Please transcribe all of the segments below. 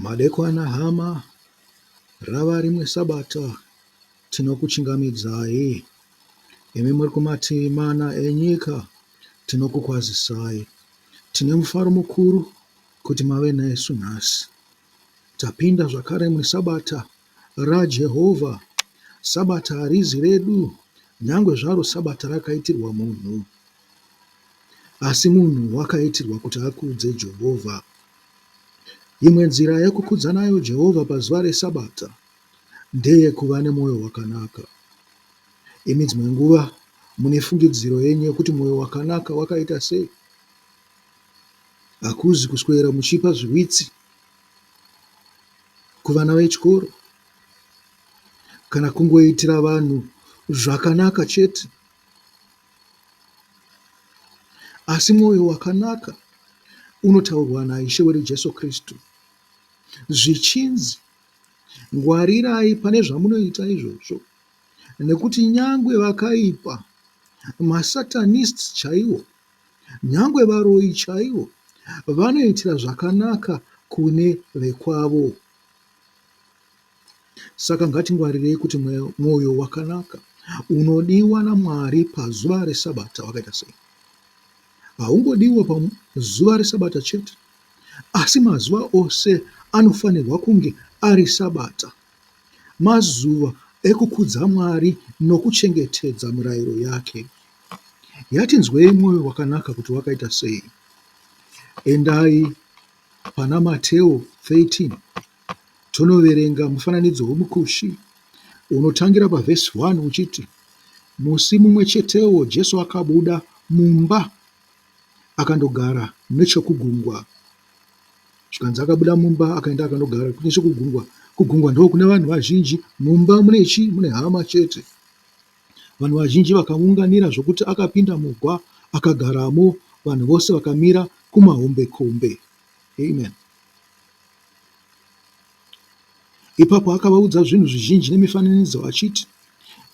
Madekwana hama, rava rimwe sabata tinokuchingamidzai. Imi muri kumativi mana enyika tinokukwazisai. Tine mufaro mukuru kuti mave nesu nhasi. Tapinda zvakare musabata raJehovha, sabata harizi redu, nyangwe zvaro sabata rakaitirwa munhu, asi munhu wakaitirwa kuti akudze Jehovha. Imwe nzira yekukudza nayo Jehovha pazuva resabata ndeye kuva nemwoyo wakanaka. Imi dzimwe nguva mune fungidziro yenyu yekuti mwoyo wakanaka wakaita sei? Hakuzi kuswera muchipa zvihwitsi kuvana vechikoro kana kungoitira vanhu zvakanaka chete, asi mwoyo wakanaka unotaurwa naIshe wedu Jesu Kristu. Zvichinzi, ngwarirai pane zvamunoita izvozvo, nekuti nyangwe vakaipa, masatanists chaiwo, nyangwe varoyi chaiwo, vanoitira zvakanaka kune vekwavo. Saka ngatingwarirei kuti mwoyo wakanaka unodiwa naMwari pazuva resabata wakaita sei. Haungodiwa pazuva resabata chete, asi mazuva ose anofanirwa kunge ari sabata, mazuva ekukudza Mwari nokuchengetedza mirayiro yake. Yatinzwei mwoyo wakanaka kuti wakaita sei. Endai pana Mateo 13 tonoverenga mufananidzo womukushi unotangira pavhesi 1 uchiti, musi mumwe chetewo Jesu akabuda mumba akandogara nechekugungwa. Zvikanzi akabuda mumba akaenda akandogara nechekugungwa. Kugungwa ndiko kune vanhu vazhinji, mumba mune hama chete. Vanhu vazhinji vakamuunganira zvokuti akapinda mugwa akagaramo, vanhu vose vakamira kumahombekombe. Amen. Ipapo akavaudza zvinhu zvizhinji nemifananidzo achiti,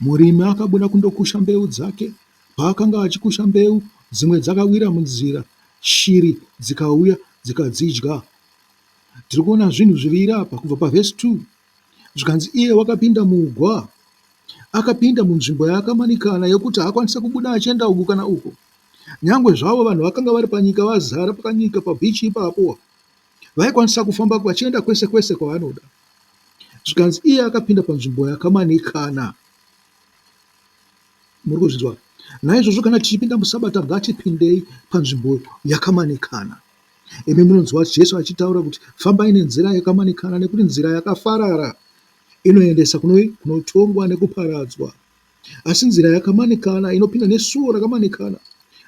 murimi akabuda kundokusha mbeu dzake. Paakanga achikusha mbeu, dzimwe dzakawira munzira, shiri dzikauya dzikadzidya. Tiri kuona zvinhu zviviri apa kubva pavhesi 2. Zvikanzi iye wakapinda mugwa, akapinda munzvimbo yaakamanikana yokuti haakwanisa kubuda achienda uku kana uko. Nyangwe zvavo vanhu vakanga vari panyika vazara pakanyika pabhichi ipapo, vaikwanisa kufamba vachienda kwese kwese kwavanoda. Zvikanzi iye akapinda panzvimbo yakamanikana. Muri kuzvinzwa? Naizvozvo kana tichipinda musabata ngatipindei panzvimbo yakamanikana. Imi munonzwa Jesu achitaura kuti fambai nenzira yakamanikana, nekuti nzira yakafarara inoendesa kunotongwa nekuparadzwa, asi nzira yakamanikana inopinda nesuo rakamanikana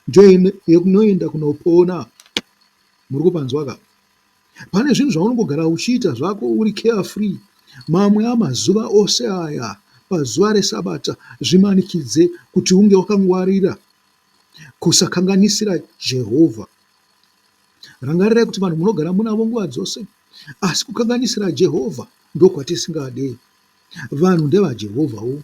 ndio inoenda kunopona. Muri kupanzwa ka? Pane zvinhu zvaunongogara uchiita zvako uri carefree. Mamwe amazuva ose aya pazuva resabata zvimanikidze kuti unge wakangwarira kusakanganisira Jehovha. Rangarirai kuti vanhu munogara munavo nguva dzose, asi kukanganisira Jehovha ndokwatisingadei. Vanhu ndevaJehovhawo.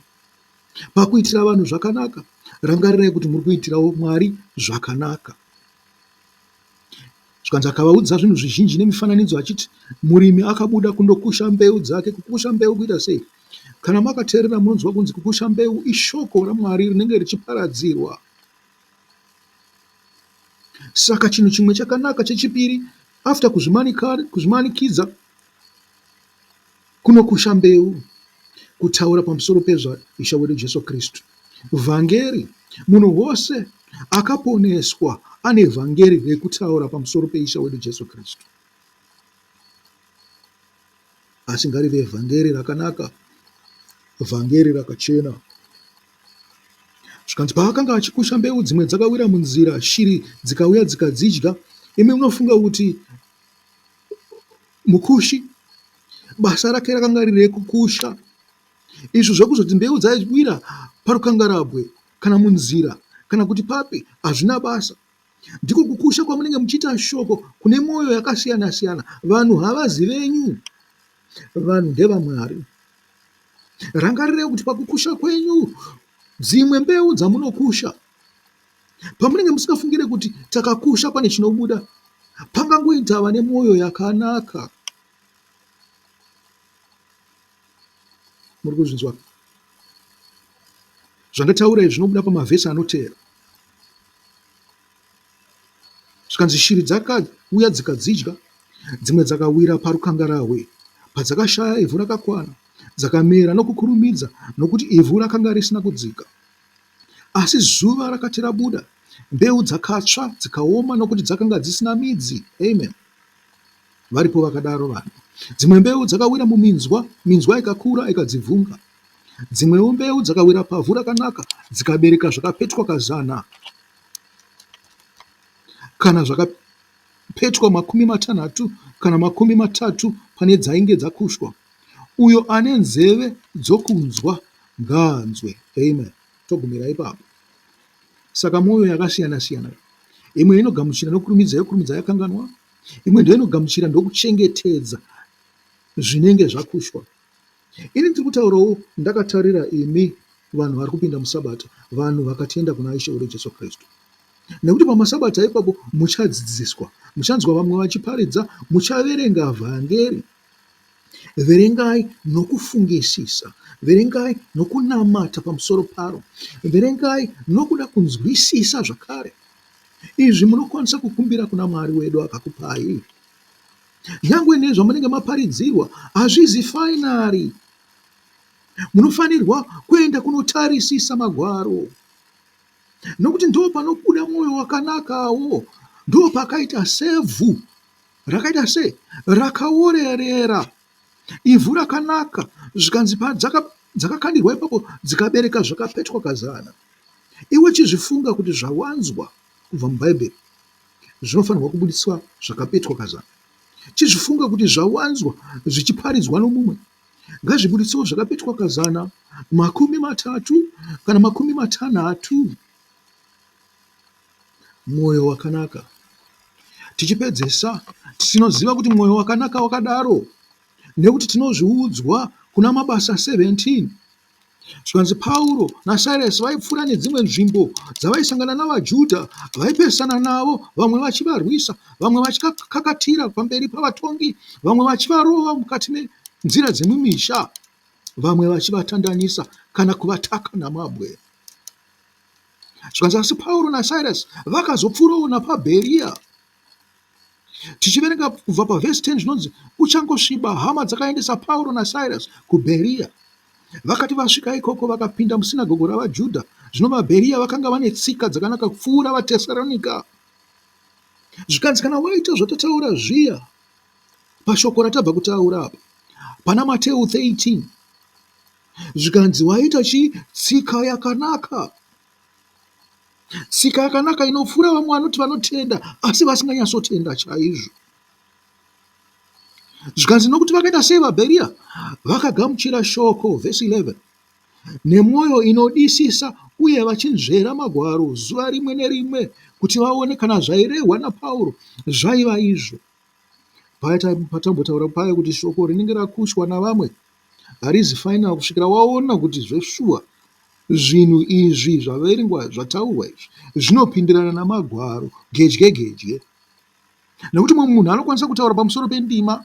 Pakuitira vanhu zvakanaka, rangarirai kuti muri kuitirawo Mwari zvakanaka. Zvikanzi akavaudza zvinhu zvizhinji nemifananidzo achiti, murimi akabuda kundokusha mbeu dzake. Kukusha mbeu kuita sei? Kana makateerera munonzwa kunzi kukusha mbeu ishoko raMwari rinenge richiparadzirwa. Saka chinhu chimwe chakanaka chechipiri, after kuzvimanikidza, kunokusha mbeu, kutaura pamusoro pezvaIshe wedu Jesu Kristu. Vhangeri, munhu wose akaponeswa ane vhangeri rekutaura pamusoro peIshe wedu Jesu Kristu. Asi ngarive vhangeri rakanaka, vhangeri rakachena. Zvikanzi paakanga achikusha mbeu, dzimwe dzakawira munzira, shiri dzikauya dzikadzidya. Imi munofunga kuti mukushi basa rake rakanga riri rekukusha. Izvo zvokuzoti mbeu dzaiwira parukangarabwe kana munzira kana kuti papi, hazvina basa. Ndiko kukusha kwamunenge muchiita shoko kune mwoyo yakasiyana siyana. Vanhu havazi venyu, vanhu ndevaMwari. Rangarirai kuti pakukusha kwenyu, dzimwe mbeu dzamunokusha, pamunenge musingafungire kuti takakusha pane chinobuda, pangangoita vane mwoyo yakanaka. muri kuzvinzwa? Zvandataura izvi zvinobuda pamavhesi anoteera. Zvikanzi shiri dzakauya dzikadzidya, dzimwe dzakawira parukangarahwe, padzakashaya ivhu rakakwana, dzakamera nokukurumidza, nokuti ivhu rakanga risina kudzika. Asi zuva rakati rabuda, mbeu dzakatsva dzikaoma, nokuti dzakanga dzisina midzi. Amen. Varipo vakadaro vanhu. Dzimwe mbeu dzakawira muminzwa, minzwa ikakura ikadzivhunga. Dzimwewo mbeu dzakawira pavhu rakanaka, dzikabereka zvakapetwa 100, kana zvakapetwa 60 kana 30 pane dzainge dzakushwa. Uyo ane nzeve dzokunzwa ngaanzwe. Amen. Togumira ipapo. Saka mwoyo yakasiyana-siyana, imwe inogamuchira nokurumidza yokurumidza yakanganwa, imwe ndiyo inogamuchira ndokuchengetedza zvinenge zvakushwa. Ini ndiri kutaurawo ndakatarira imi vanhu vari kupinda musabata, vanhu vakatenda kuna Ishe wedu Jesu Kristu. Nekuti pamasabata ipapo muchadzidziswa, muchanzwa vamwe vachiparidza, muchaverenga vhangeri. Verengai nokufungisisa, verengai nokunamata pamusoro paro, verengai nokuda kunzwisisa zvakare. Izvi munokwanisa kukumbira kuna Mwari wedu akakupai. Nyangwe nezvamunenge maparidzirwa hazvizi fainari. Munofanirwa kuenda kunotarisisa magwaro, nokuti ndo panobuda mwoyo wakanakawo, ndo pakaita sevhu rakaita sei rakaorerera, ivhu rakanaka. Zvikanzi dzakakandirwa ipapo dzikabereka zvakapetwa 100. Iwe chizvifunga kuti zvawanzwa kubva mubhaibheri zvinofanirwa kubudiswa zvakapetwa 100. Chizvifunga kuti zvawanzwa zvichiparidzwa nomumwe ngazvibuditsewo zvakapetwa 100, 30 kana 60. Mwoyo wakanaka. Tichipedzesa, tinoziva kuti mwoyo wakanaka wakadaro nekuti tinozviudzwa kuna Mabasa 17. Zvikanzi Pauro naSirasi vaipfuura nedzimwe nzvimbo dzavaisangana navaJudha, vaipesana navo, vamwe vachivarwisa, vamwe vachikakatira pamberi pavatongi, vamwe vachivarova mukati menzira dzemumisha, vamwe vachivatandanisa kana kuvataka namabwe. Zvikanzi asi Pauro naSirasi vakazopfuurawo napaBheria. Tichiverenga kubva pavhesi 10 zvinonzi uchangosviba, hama dzakaendesa Pauro naSirasi kuBheria. Vakati vasvika ikoko vakapinda musinagogo ravaJudha. Zvino vaBheria vakanga vane tsika dzakanaka kupfuura vaTesaronika. Zvikanzi kana waita zvatataura zviya pashoko ratabva kutaura apa pana Mateo 13, zvikanzi waita tsika yakanaka, tsika yakanaka inopfuura vamwe vanoti vanotenda asi vasinganyatsotenda chaizvo. Zvikanzi nokuti vakaita sei vaBheria, vakagamuchira shoko, vhesi 11, nemwoyo inodisisa uye vachinzvera magwaro zuva rimwe nerimwe kuti vaone kana zvairehwa naPauro zvaiva izvo. Patambotaura paya kuti shoko rinenge rakushwa navamwe harizi fainal kusvikira waona kuti zveshuwa zvinhu izvi zvaverengwa zvataurwa izvi zvinopindirana namagwaro gedye. Nekuti mumwe munhu anokwanisa kutaura pamusoro pendima,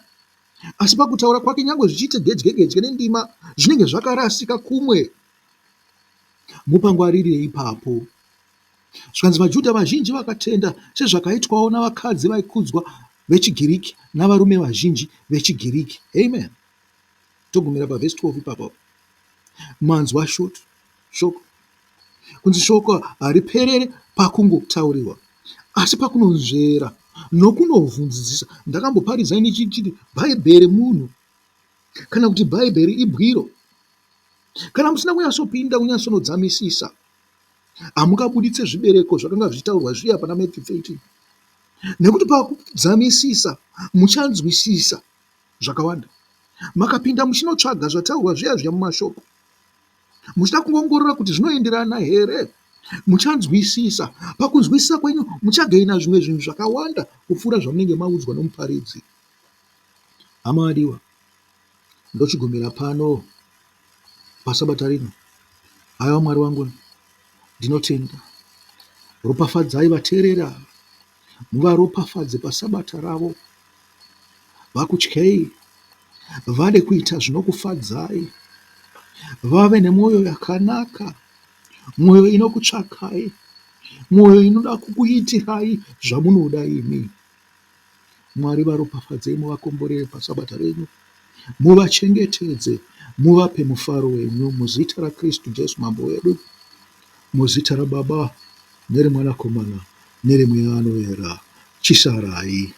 asi pakutaura kwake nyangwe zvichiite gedye nendima zvinenge zvakarasika kumwe. Mupangwarire ipapo. Zvikanzi vaJudha vazhinji vakatenda sezvakaitwawo navakadzi vaikudzwa vechigiriki navarume vazhinji vechigiriki. Amen. Togumira pavhesi 12 ipapo. Manzwa shoko. Kunzi shoko hariperere pakungotauriwa, asi pakunonzvera nokunovhunzisisa. Ndakamboparidza ini chiti bhaibheri munhu, kana kuti bhaibheri ibwiro. Kana musina kunyatsopinda kunyatsonodzamisisa, hamungabuditse zvibereko zvakanga zvichitaurwa zviya pana Matthew 13. Nekuti pakudzamisisa muchanzwisisa zvakawanda. Makapinda muchinotsvaga zvataurwa zviya mumashoko, muchida kuongorora kuti zvinoenderana here, muchanzwisisa. Pakunzwisisa kwenyu muchagaina zvimwe zvinhu zvakawanda kupfuura zvamunenge maudzwa nomuparidzi. Hama adiwa, ndochigumira pano pasabata rino. Haiwa Mwari wangu, ndinotenda. Ropafadzai vateerera, muvaropafadze pasabata ravo. Vakutyei, vade kuita zvinokufadzai. vave nemwoyo yakanaka, mwoyo inokutsvakai, mwoyo inoda kukuitirai zvamunoda imi. Mwari varopafadzei, muvakomborere pasabata renyu, muvachengetedze, muvape mufaro wenyu, muzita raKristu Jesu mambo wedu, muzita raBaba nereMwanakomana neremweya anoyera. Chisarai.